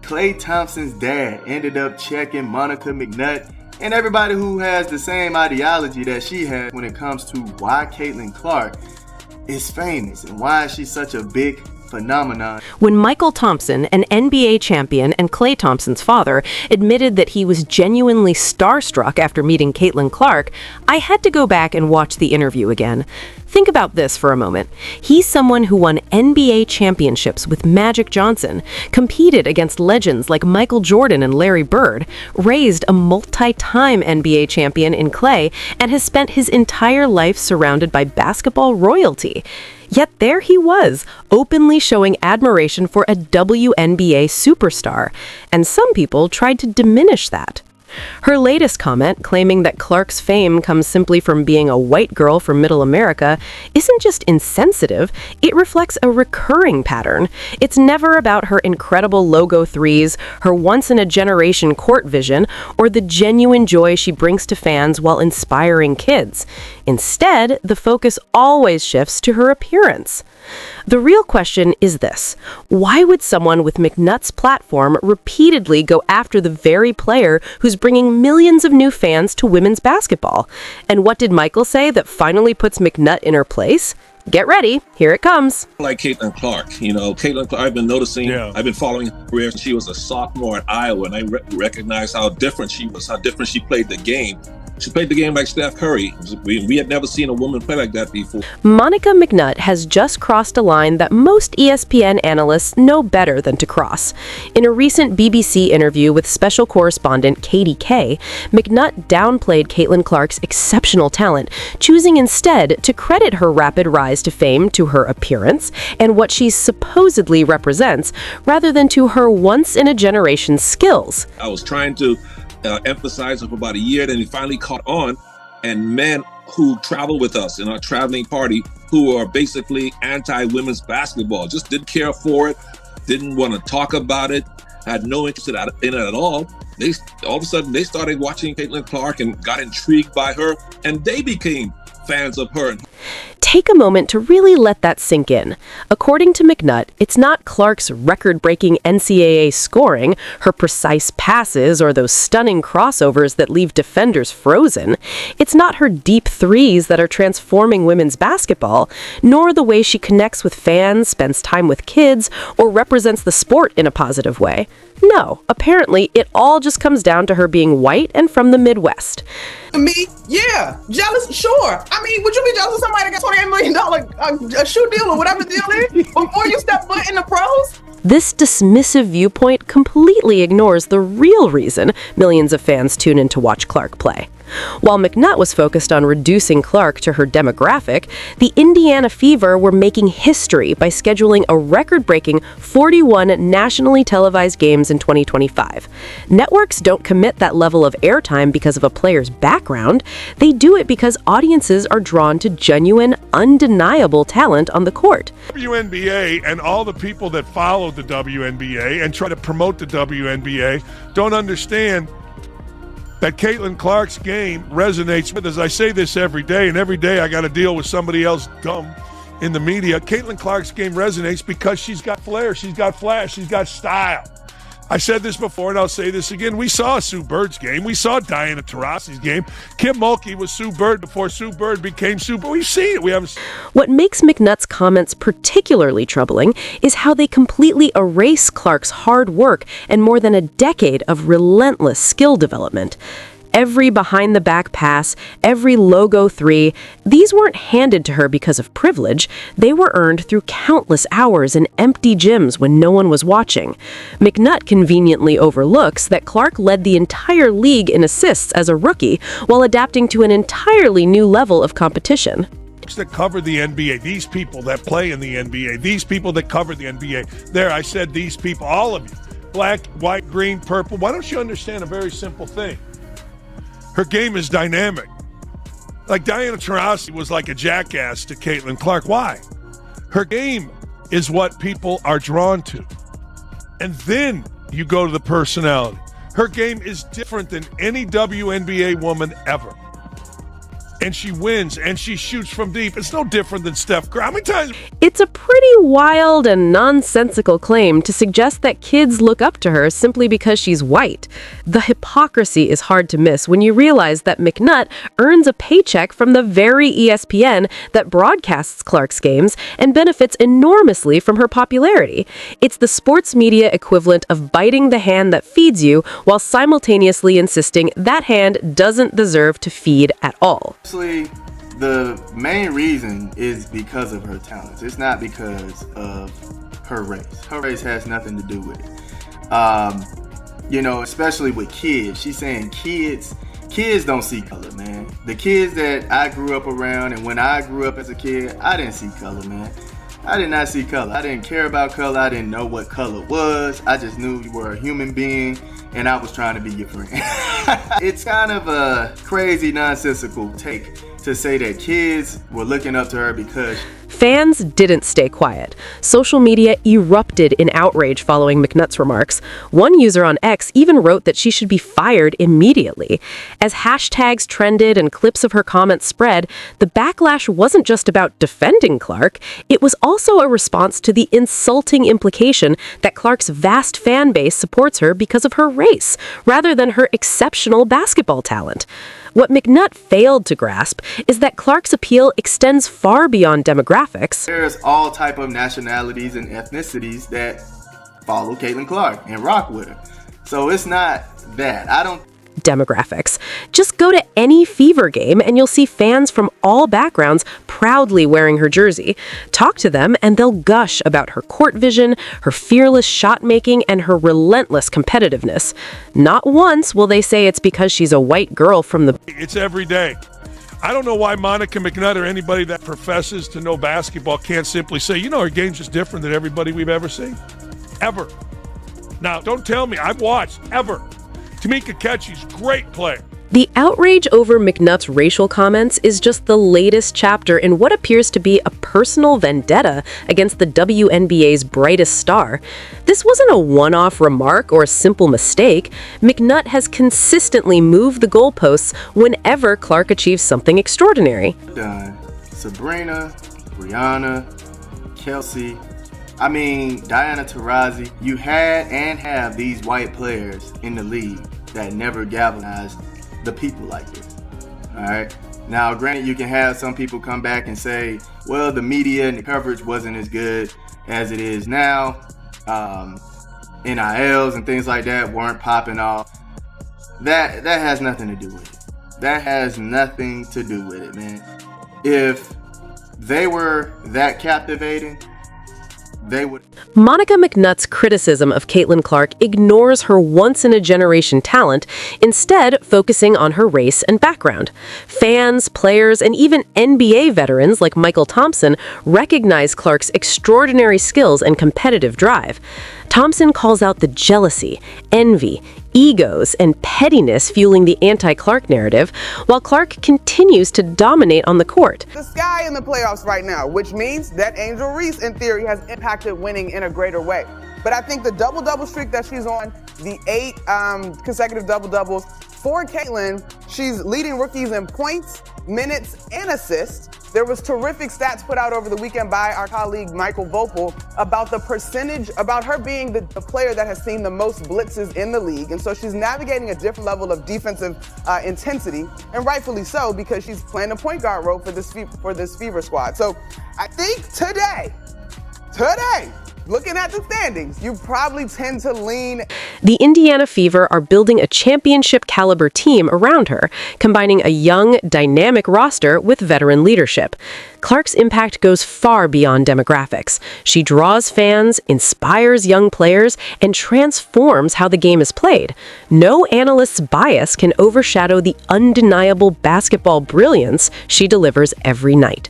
Klay Thompson's dad ended up checking Monica McNutt and everybody who has the same ideology that she has when it comes to why Caitlin Clark is famous and why she's such a big phenomenon. When Mychal Thompson, an NBA champion and Klay Thompson's father, admitted that he was genuinely starstruck after meeting Caitlin Clark, I had to go back and watch the interview again. Think about this for a moment. He's someone who won NBA championships with Magic Johnson, competed against legends like Michael Jordan and Larry Bird, raised a multi-time NBA champion in Klay, and has spent his entire life surrounded by basketball royalty. Yet there he was, openly showing admiration for a WNBA superstar, and some people tried to diminish that. Her latest comment, claiming that Clark's fame comes simply from being a white girl from Middle America, isn't just insensitive, it reflects a recurring pattern. It's never about her incredible logo threes, her once-in-a-generation court vision, or the genuine joy she brings to fans while inspiring kids. Instead, the focus always shifts to her appearance. The real question is this: why would someone with McNutt's platform repeatedly go after the very player who's bringing millions of new fans to women's basketball? And what did Mychal say that finally puts McNutt in her place? Get ready, here it comes. Like Caitlin Clark, Caitlin Clark, I've been noticing, I've been following her career since she was a sophomore at Iowa, and I recognized how different she was, how different she played the game. She played the game like Steph Curry. We had never seen a woman play like that before. Monica McNutt has just crossed a line that most ESPN analysts know better than to cross. In a recent BBC interview with special correspondent Katie Kay, McNutt downplayed Caitlin Clark's exceptional talent, choosing instead to credit her rapid rise to fame to her appearance and what she supposedly represents, rather than to her once-in-a-generation skills. I was trying to emphasize it for about a year, then he finally caught on, and men who travel with us in our traveling party who are basically anti-women's basketball just didn't care for it, didn't want to talk about it, had no interest in it at all. All of a sudden they started watching Caitlin Clark and got intrigued by her, and they became fans of her. Take a moment to really let that sink in. According to McNutt, it's not Clark's record-breaking NCAA scoring, her precise passes, or those stunning crossovers that leave defenders frozen. It's not her deep threes that are transforming women's basketball, nor the way she connects with fans, spends time with kids, or represents the sport in a positive way. No, apparently it all just comes down to her being white and from the Midwest. Me? Yeah. Jealous? Sure. I mean, would you be jealous of somebody that got $28 million a shoe deal or whatever the deal is before you step foot in the pros? This dismissive viewpoint completely ignores the real reason millions of fans tune in to watch Clark play. While McNutt was focused on reducing Clark to her demographic, the Indiana Fever were making history by scheduling a record-breaking 41 nationally televised games in 2025. Networks don't commit that level of airtime because of a player's background. They do it because audiences are drawn to genuine, undeniable talent on the court. WNBA and all the people that follow the WNBA and try to promote the WNBA don't understand that Caitlin Clark's game resonates with, as I say this every day, and every day I got to deal with somebody else dumb in the media. Caitlin Clark's game resonates because she's got flair, she's got flash, she's got style. I said this before, and I'll say this again. We saw Sue Bird's game. We saw Diana Taurasi's game. Kim Mulkey was Sue Bird before Sue Bird became Sue Bird. We've seen it. We haven't. What makes McNutt's comments particularly troubling is how they completely erase Clark's hard work and more than a decade of relentless skill development. Every behind-the-back pass, every logo three, these weren't handed to her because of privilege. They were earned through countless hours in empty gyms when no one was watching. McNutt conveniently overlooks that Clark led the entire league in assists as a rookie while adapting to an entirely new level of competition. That cover the NBA, these people that play in the NBA, these people that cover the NBA. There, I said these people, all of you, black, white, green, purple. Why don't you understand a very simple thing? Her game is dynamic. Like Diana Taurasi was like a jackass to Caitlin Clark. Why? Her game is what people are drawn to. And then you go to the personality. Her game is different than any WNBA woman ever. and she wins, and she shoots from deep. It's no different than Steph Curry. How many times? It's a pretty wild and nonsensical claim to suggest that kids look up to her simply because she's white. The hypocrisy is hard to miss when you realize that McNutt earns a paycheck from the very ESPN that broadcasts Clark's games and benefits enormously from her popularity. It's the sports media equivalent of biting the hand that feeds you while simultaneously insisting that hand doesn't deserve to feed at all. Actually, the main reason is because of her talents. It's not because of her race. Her race has nothing to do with it. You know, especially with kids. She's saying kids don't see color, man. The kids that I grew up around, and when I grew up as a kid, I didn't see color, man. I did not see color. I didn't care about color. I didn't know what color was. I just knew you were a human being, and I was trying to be your friend. It's kind of a crazy, nonsensical take to say that kids were looking up to her because Fans didn't stay quiet. Social media erupted in outrage following McNutt's remarks. One user on X even wrote that she should be fired immediately. As hashtags trended and clips of her comments spread, the backlash wasn't just about defending Clark, it was also a response to the insulting implication that Clark's vast fan base supports her because of her race, rather than her exceptional basketball talent. What McNutt failed to grasp is that Clark's appeal extends far beyond demographics. There's all type of nationalities and ethnicities that follow Caitlin Clark and rock with her. So it's not that. Demographics. Just go to any Fever game and you'll see fans from all backgrounds proudly wearing her jersey. Talk to them and they'll gush about her court vision, her fearless shot making, and her relentless competitiveness. Not once will they say it's because she's a white girl from the... It's every day. I don't know why Monica McNutt or anybody that professes to know basketball can't simply say, you know, her game's just different than everybody we've ever seen. Ever. Now, don't tell me. I've watched. Ever. Tamika Catchy's great player. The outrage over McNutt's racial comments is just the latest chapter in what appears to be a personal vendetta against the WNBA's brightest star. This wasn't a one-off remark or a simple mistake. McNutt has consistently moved the goalposts whenever Clark achieves something extraordinary. Done. Sabrina, Brianna, Kelsey, Diana Taurasi. You had and have these white players in the league that never galvanized the people like this. All right. Now, granted, you can have some people come back and say, well, the media and the coverage wasn't as good as it is now. NILs and things like that weren't popping off. That has nothing to do with it. That has nothing to do with it, man. If they were that captivating, they would. Monica McNutt's criticism of Caitlin Clark ignores her once-in-a-generation talent, instead focusing on her race and background. Fans, players, and even NBA veterans like Mychal Thompson recognize Clark's extraordinary skills and competitive drive. Thompson calls out the jealousy, envy, egos, and pettiness fueling the anti-Clark narrative, while Clark continues to dominate on the court. The sky in the playoffs right now, which means that Angel Reese, in theory, has impacted winning in a greater way. But I think the double-double streak that she's on, the 8 consecutive double-doubles, for Caitlin, she's leading rookies in points, minutes, and assists. There was terrific stats put out over the weekend by our colleague Michael Vopel about the percentage, about her being the player that has seen the most blitzes in the league. And so she's navigating a different level of defensive intensity, and rightfully so, because she's playing a point guard role for this Fever squad. So I think today, looking at the standings, you probably tend to lean. The Indiana Fever are building a championship-caliber team around her, combining a young, dynamic roster with veteran leadership. Clark's impact goes far beyond demographics. She draws fans, inspires young players, and transforms how the game is played. No analyst's bias can overshadow the undeniable basketball brilliance she delivers every night.